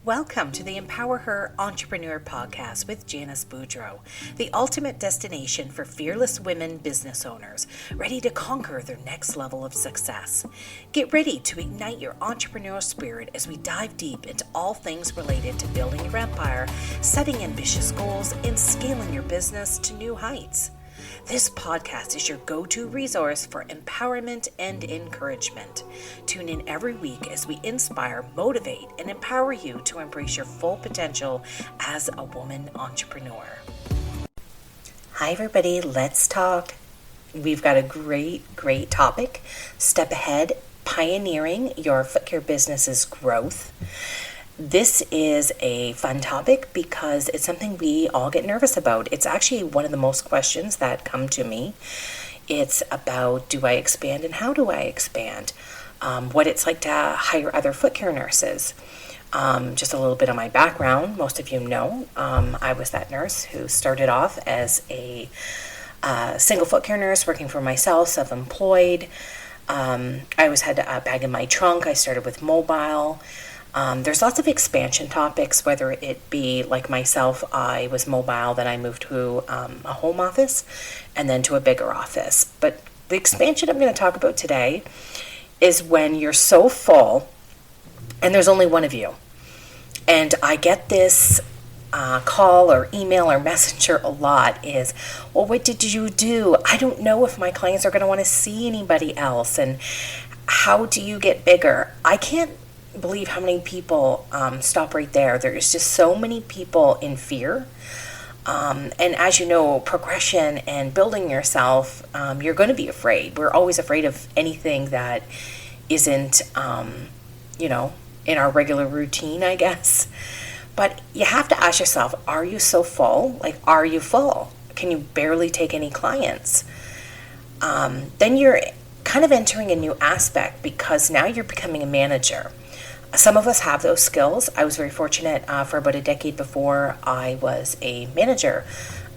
Welcome to the EmpowerHer Entrepreneur Podcast with Janice Boudreau, the ultimate destination for fearless women business owners ready to conquer their next level of success. Get ready to ignite your entrepreneurial spirit as we dive deep into all things related to building your empire, setting ambitious goals, and scaling your business to new heights. This podcast is your go-to resource for empowerment and encouragement. Tune in every week as we inspire, motivate, and empower you to embrace your full potential as a woman entrepreneur. Hi everybody, let's talk. We've got a great topic. Step ahead, pioneering your foot care business's growth. This is a fun topic because it's something we all get nervous about. It's actually one of the most questions that come to me. It's about, do I expand and how do I expand? What it's like to hire other foot care nurses. Just a little bit of my background. Most of you know I was that nurse who started off as a single foot care nurse working for myself, self-employed. I always had a bag in my trunk. I started with mobile. There's lots of expansion topics, whether it be like myself, I was mobile, then I moved to a home office and then to a bigger office. But the expansion I'm going to talk about today is when you're so full and there's only one of you. And I get this call or email or messenger a lot is, well, what did you do? I don't know if my clients are going to want to see anybody else. And how do you get bigger? I can't believe how many people stop right there. There's just so many people in fear. And as you know, progression and building yourself, you're going to be afraid. We're always afraid of anything that isn't, in our regular routine, I guess. But you have to ask yourself, are you so full? Like, are you full? Can you barely take any clients? Then you're kind of entering a new aspect because now you're becoming a manager. Some of us have those skills. I was very fortunate for about a decade before I was a manager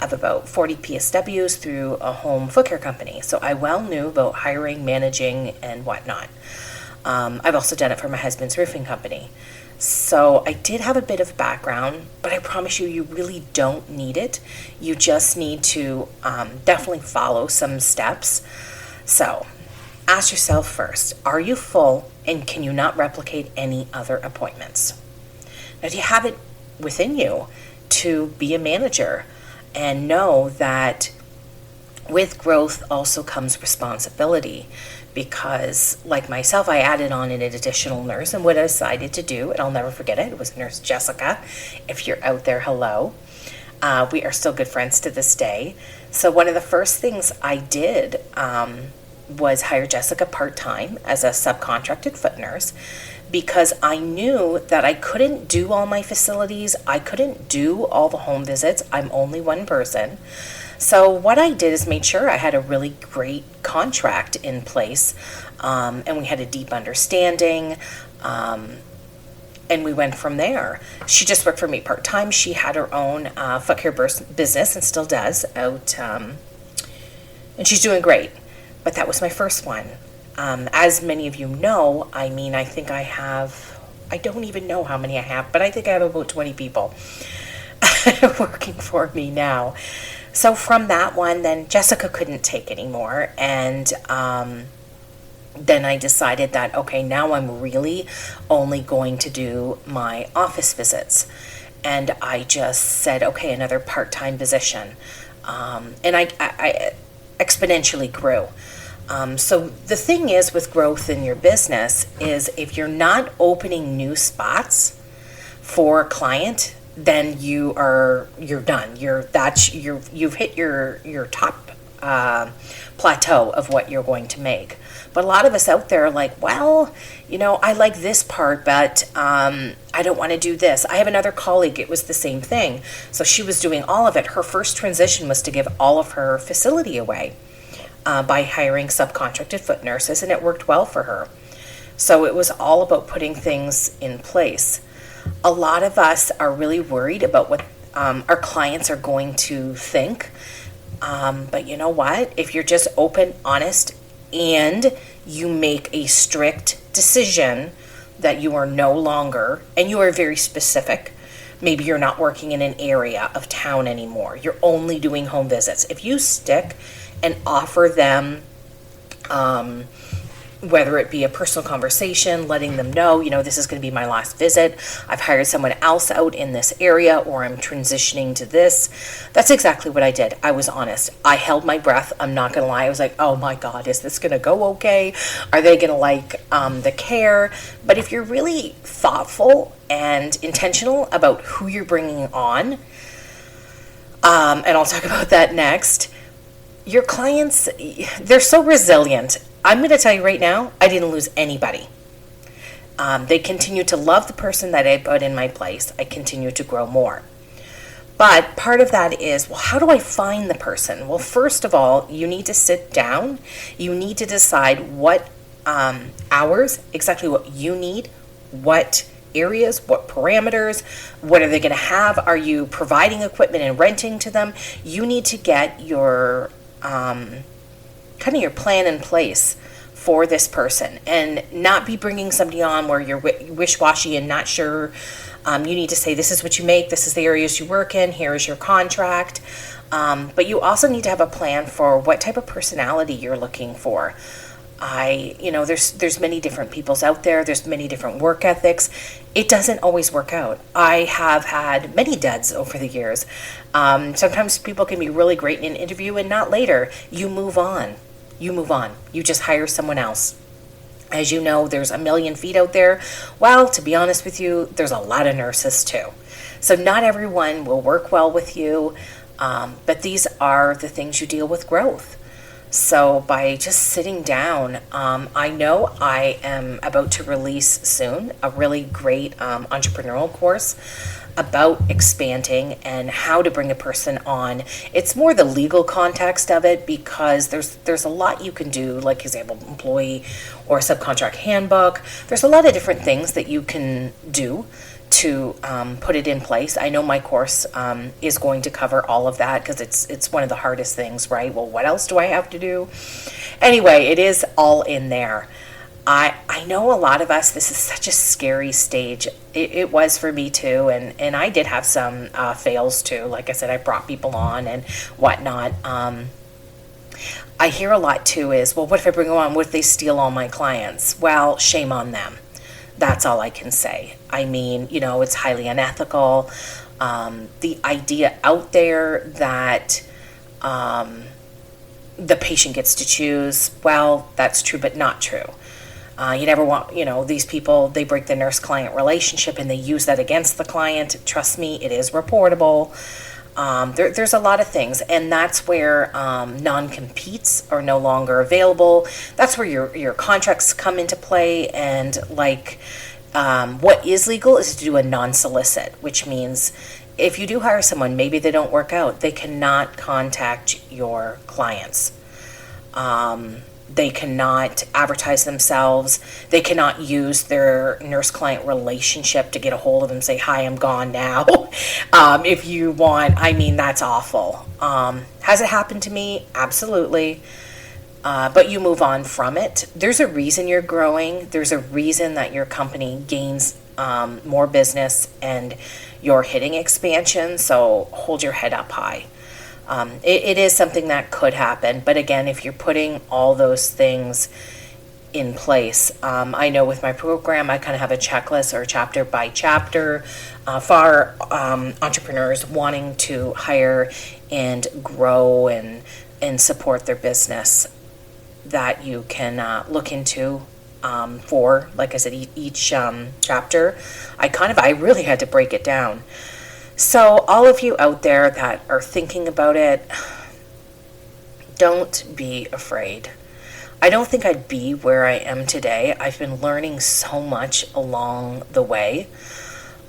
of about 40 PSWs through a home foot care company. So I well knew about hiring, managing, and whatnot. I've also done it for my husband's roofing company. So I did have a bit of background, but I promise you, you really don't need it. You just need to definitely follow some steps. So ask yourself first, are you full and can you not replicate any other appointments? Now, do you have it within you to be a manager and know that with growth also comes responsibility? Because like myself, I added on an additional nurse, and what I decided to do, and I'll never forget it, was Nurse Jessica. If you're out there, hello. We are still good friends to this day. So one of the first things I did was hire Jessica part-time as a subcontracted foot nurse because I knew that I couldn't do all my facilities. I couldn't do all the home visits. I'm only one person. So what I did is made sure I had a really great contract in place, and we had a deep understanding, and we went from there. She just worked for me part-time. She had her own foot care business and still does out, and she's doing great. But that was my first one. As many of you know, I think I don't even know how many I have, but I think I have about 20 people working for me now. So from that one, then Jessica couldn't take anymore. And then I decided that, okay, now I'm really only going to do my office visits. And I just said, okay, another part-time position. And I exponentially grew. So the thing is with growth in your business is if you're not opening new spots for a client, then you're done. You've hit your top plateau of what you're going to make. But a lot of us out there are like, well, I like this part, but I don't want to do this. I have another colleague, it was the same thing. So she was doing all of it. Her first transition was to give all of her facility away by hiring subcontracted foot nurses, and it worked well for her. So it was all about putting things in place. A lot of us are really worried about what our clients are going to think. But you know what? If you're just open, honest, and you make a strict decision, that you are no longer, and you are very specific. Maybe you're not working in an area of town anymore. You're only doing home visits. If you stick and offer them, whether it be a personal conversation, letting them know, this is going to be my last visit. I've hired someone else out in this area, or I'm transitioning to this. That's exactly what I did. I was honest. I held my breath. I'm not going to lie. I was like, oh my God, is this going to go okay? Are they going to like the care? But if you're really thoughtful and intentional about who you're bringing on, and I'll talk about that next, your clients, they're so resilient. I'm going to tell you right now, I didn't lose anybody. They continue to love the person that I put in my place. I continue to grow more. But part of that is, well, how do I find the person? Well, first of all, you need to sit down. You need to decide what hours, exactly what you need, what areas, what parameters, what are they going to have? Are you providing equipment and renting to them? You need to get your kind of your plan in place for this person, and not be bringing somebody on where you're wish-washy and not sure. You need to say, this is what you make, this is the areas you work in, here is your contract. But you also need to have a plan for what type of personality you're looking for. There's many different peoples out there. There's many different work ethics. It doesn't always work out. I have had many duds over the years. Sometimes people can be really great in an interview and not later. You move on. You just hire someone else. As you know, there's a million feet out there. Well, to be honest with you, there's a lot of nurses too. So not everyone will work well with you. But these are the things you deal with growth. So by just sitting down, I know I am about to release soon a really great entrepreneurial course about expanding and how to bring a person on. It's more the legal context of it, because there's a lot you can do, like example, employee or subcontract handbook. There's a lot of different things that you can do to put it in place. I know my course is going to cover all of that, because it's one of the hardest things, right? Well, what else do I have to do? Anyway, it is all in there. I know a lot of us, this is such a scary stage. It was for me too, and I did have some fails too. Like I said, I brought people on and whatnot. I hear a lot too is, well, what if I bring them on? What if they steal all my clients? Well, shame on them. That's all I can say. I mean, it's highly unethical. The idea out there that the patient gets to choose, well, that's true, but not true. You never want, these people, they break the nurse-client relationship and they use that against the client. Trust me, it is reportable. There's a lot of things, and that's where non-competes are no longer available. That's where your contracts come into play, and what is legal is to do a non-solicit, which means if you do hire someone, maybe they don't work out, they cannot contact your clients. They cannot advertise themselves. They cannot use their nurse-client relationship to get a hold of them and say, hi, I'm gone now. If you want, that's awful. Has it happened to me? Absolutely. But you move on from it. There's a reason you're growing. There's a reason that your company gains more business and you're hitting expansion. So hold your head up high. It is something that could happen, but again, if you're putting all those things in place, I know with my program, I kind of have a checklist or chapter by chapter for entrepreneurs wanting to hire and grow and support their business that you can look into for, like I said, each chapter. I really had to break it down. So all of you out there that are thinking about it, don't be afraid. I don't think I'd be where I am today. I've been learning so much along the way.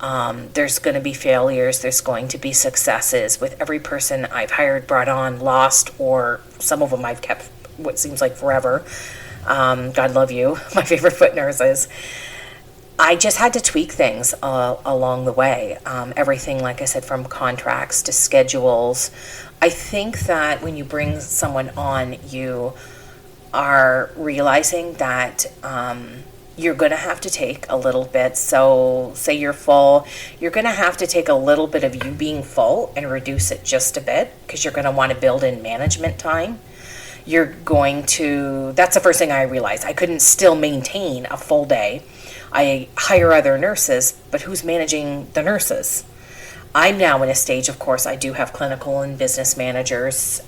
There's going to be failures. There's going to be successes with every person I've hired, brought on, lost, or some of them I've kept what seems like forever. God love you. My favorite foot nurses. I just had to tweak things along the way. Everything, like I said, from contracts to schedules. I think that when you bring someone on, you are realizing that you're going to have to take a little bit. So say you're full, you're going to have to take a little bit of you being full and reduce it just a bit, because you're going to want to build in management time. That's the first thing I realized. I couldn't still maintain a full day. I hire other nurses, but who's managing the nurses? I'm now in a stage, of course, I do have clinical and business managers,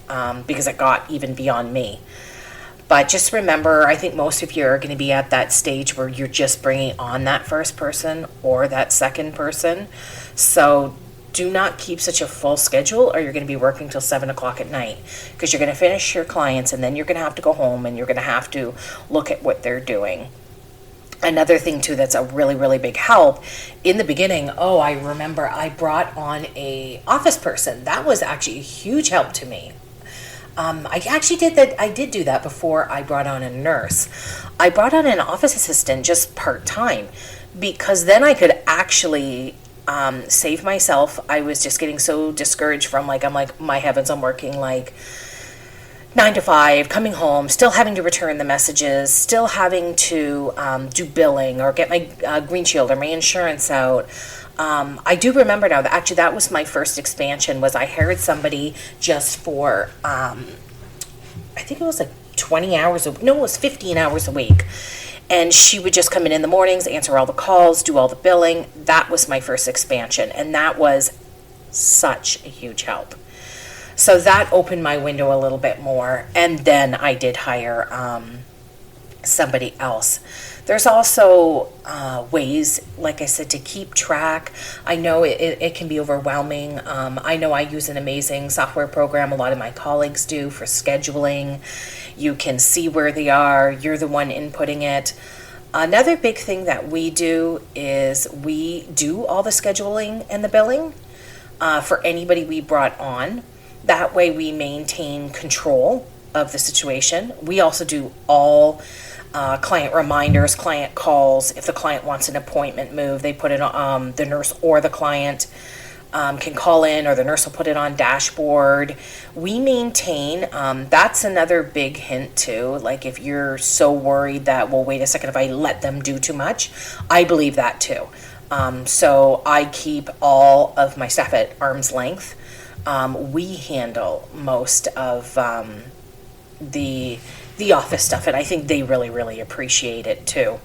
because it got even beyond me. But just remember, I think most of you are going to be at that stage where you're just bringing on that first person or that second person. So do not keep such a full schedule, or you're going to be working till 7 o'clock at night, because you're going to finish your clients and then you're going to have to go home and you're going to have to look at what they're doing. Another thing too that's a really, really big help in the beginning, I remember I brought on a office person. That was actually a huge help to me. I actually did that. I did do that before I brought on a nurse. I brought on an office assistant just part-time, because then I could actually save myself. I was just getting so discouraged from I'm like, my heavens, I'm working like 9 to 5, coming home, still having to return the messages, still having to do billing or get my green shield or my insurance out. I do remember now that actually that was my first expansion. Was I hired somebody just for I think it was like 20 hours it was 15 hours a week, and she would just come in the mornings, answer all the calls, do all the billing. That was my first expansion, and that was such a huge help. So that opened my window a little bit more, and then I did hire somebody else. There's also ways, like I said, to keep track. I know it can be overwhelming. I know I use an amazing software program. A lot of my colleagues do for scheduling. You can see where they are. You're the one inputting it. Another big thing that we do is we do all the scheduling and the billing for anybody we brought on. That way we maintain control of the situation. We also do all client reminders, client calls. If the client wants an appointment moved, they put it on, the nurse or the client can call in, or the nurse will put it on dashboard. We maintain, that's another big hint too. Like if you're so worried that, well, wait a second, if I let them do too much, I believe that too. So I keep all of my stuff at arm's length. We handle most of the office stuff, and I think they really, really appreciate it too.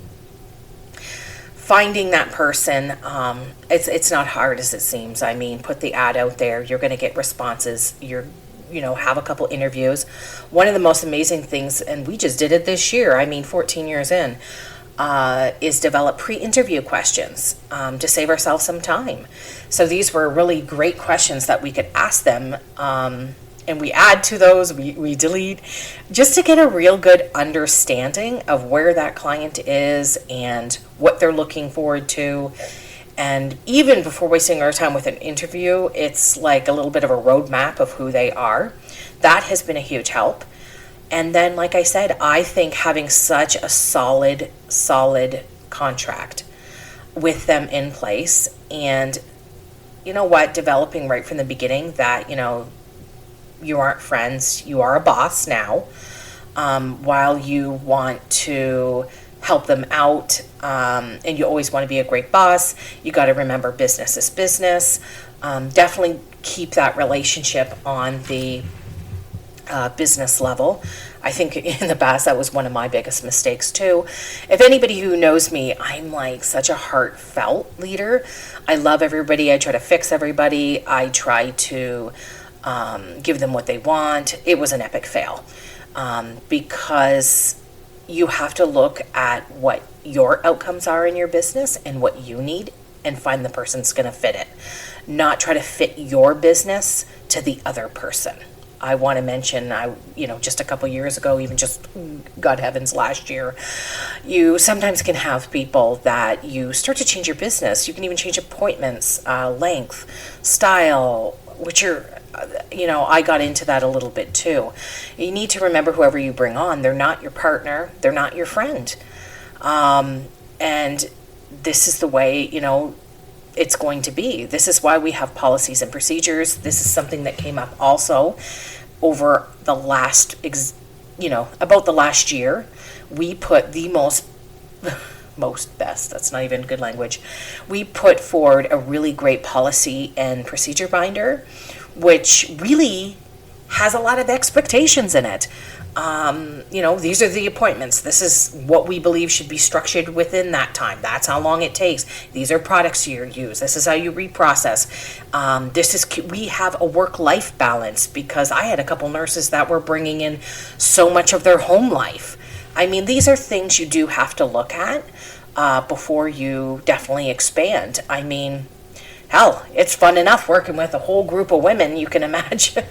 Finding that person, it's not hard as it seems. I mean, put the ad out there. You're going to get responses. Have a couple interviews. One of the most amazing things, and we just did it this year, 14 years in, is develop pre-interview questions to save ourselves some time. So these were really great questions that we could ask them, and we add to those, we delete, just to get a real good understanding of where that client is and what they're looking forward to. And even before wasting our time with an interview, it's like a little bit of a roadmap of who they are. That has been a huge help. And then, like I said, I think having such a solid contract with them in place, and developing right from the beginning that, you aren't friends, you are a boss now. While you want to help them out, and you always want to be a great boss, you got to remember business is business. Definitely keep that relationship on the business level. I think in the past that was one of my biggest mistakes too. If anybody who knows me, I'm like such a heartfelt leader. I love everybody. I try to fix everybody. I try to give them what they want. It was an epic fail because you have to look at what your outcomes are in your business and what you need, and find the person that's going to fit it. Not try to fit your business to the other person. I want to mention, just a couple years ago, even just, God heavens, last year, you sometimes can have people that you start to change your business. You can even change appointments, length, style, which are, I got into that a little bit too. You need to remember whoever you bring on, they're not your partner, they're not your friend. And this is the way, it's going to be. This is why we have policies and procedures. This is something that came up also over the last, about the last year. We put the most best, that's not even good language. We put forward a really great policy and procedure binder, which really has a lot of expectations in it. These are the appointments. This is what we believe should be structured within that time. That's how long it takes. These are products you use. This is how you reprocess. We have a work-life balance, because I had a couple nurses that were bringing in so much of their home life. I mean, these are things you do have to look at before you definitely expand. I mean, hell, it's fun enough working with a whole group of women. You can imagine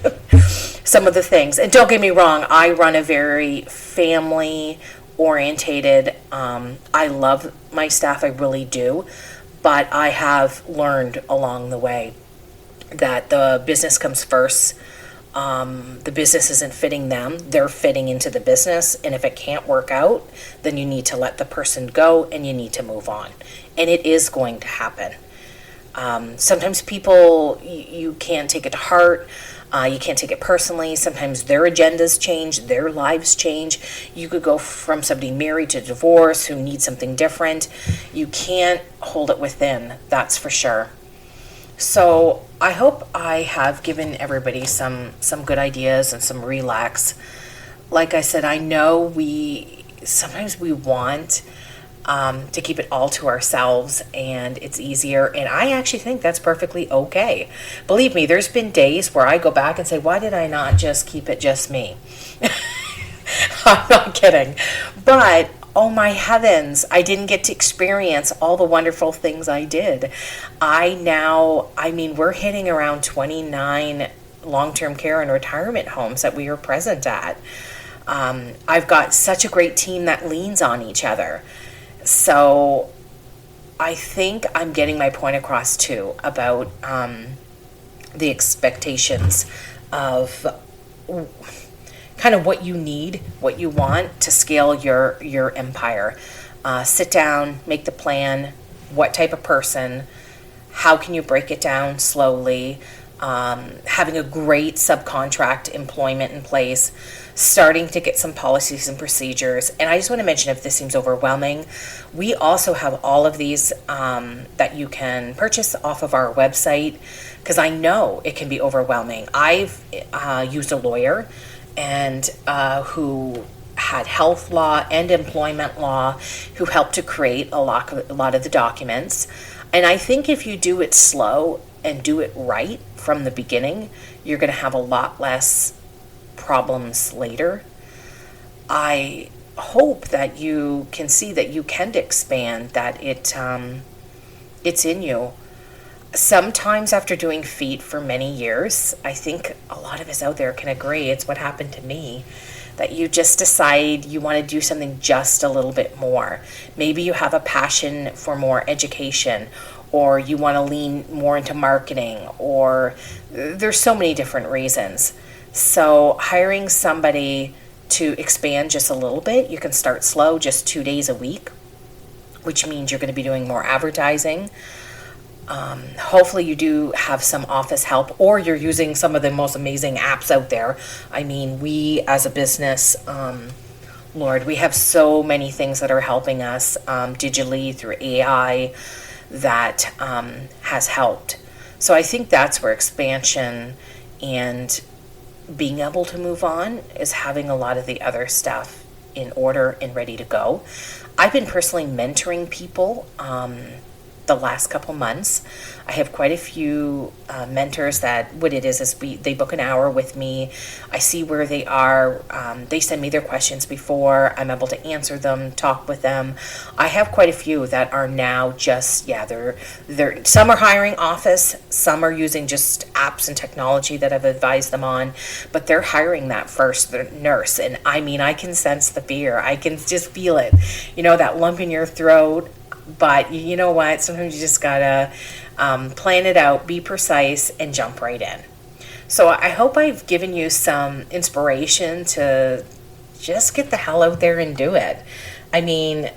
some of the things. And don't get me wrong, I run a very family orientated. I love my staff, I really do. But I have learned along the way that the business comes first. The business isn't fitting them, they're fitting into the business. And if it can't work out, then you need to let the person go and you need to move on. And it is going to happen. Sometimes people, you can't take it to heart. You can't take it personally. Sometimes their agendas change, their lives change. You could go from somebody married to divorce who needs something different. You can't hold it within, that's for sure. So I hope I have given everybody some good ideas and some relax. Like I said, I know sometimes we want to keep it all to ourselves, and it's easier, and I actually think that's perfectly okay. Believe me, there's been days where I go back and say, why did I not just keep it just me? I'm not kidding. But oh my heavens, I didn't get to experience all the wonderful things I did. We're hitting around 29 long-term care and retirement homes that we are present at. I've got such a great team that leans on each other. So I think I'm getting my point across too about the expectations of kind of what you need, what you want to scale your empire. Sit down, make the plan, what type of person, how can you break it down slowly, having a great subcontract employment in place, starting to get some policies and procedures. And I just want to mention, if this seems overwhelming, we also have all of these that you can purchase off of our website, because I know it can be overwhelming. I've used a lawyer and who had health law and employment law, who helped to create a lot of the documents. And I think if you do it slow and do it right from the beginning, you're going to have a lot less problems later. I hope that you can see that you can expand, that it's in you. Sometimes after doing feet for many years, I think a lot of us out there can agree, it's what happened to me, that you just decide you want to do something just a little bit more. Maybe you have a passion for more education, or you want to lean more into marketing, or there's so many different reasons. So hiring somebody to expand just a little bit, you can start slow, just 2 days a week, which means you're going to be doing more advertising. Hopefully you do have some office help, or you're using some of the most amazing apps out there. I mean, we as a business, Lord, we have so many things that are helping us digitally through AI that has helped. So I think that's where expansion and being able to move on is having a lot of the other stuff in order and ready to go. I've been personally mentoring people the last couple months. I have quite a few mentors that what it is they book an hour with me. I see where they are. They send me their questions before. I'm able to answer them, talk with them. I have quite a few that are now just, they're some are hiring office, some are using just apps and technology that I've advised them on, but they're hiring that first nurse. And I mean, I can sense the fear. I can just feel it, that lump in your throat. But you know what? Sometimes you just gotta plan it out, be precise, and jump right in. So I hope I've given you some inspiration to just get the hell out there and do it. I mean,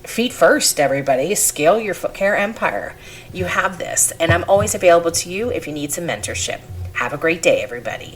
feet first, everybody. Scale your foot care empire. You have this, and I'm always available to you if you need some mentorship. Have a great day, everybody.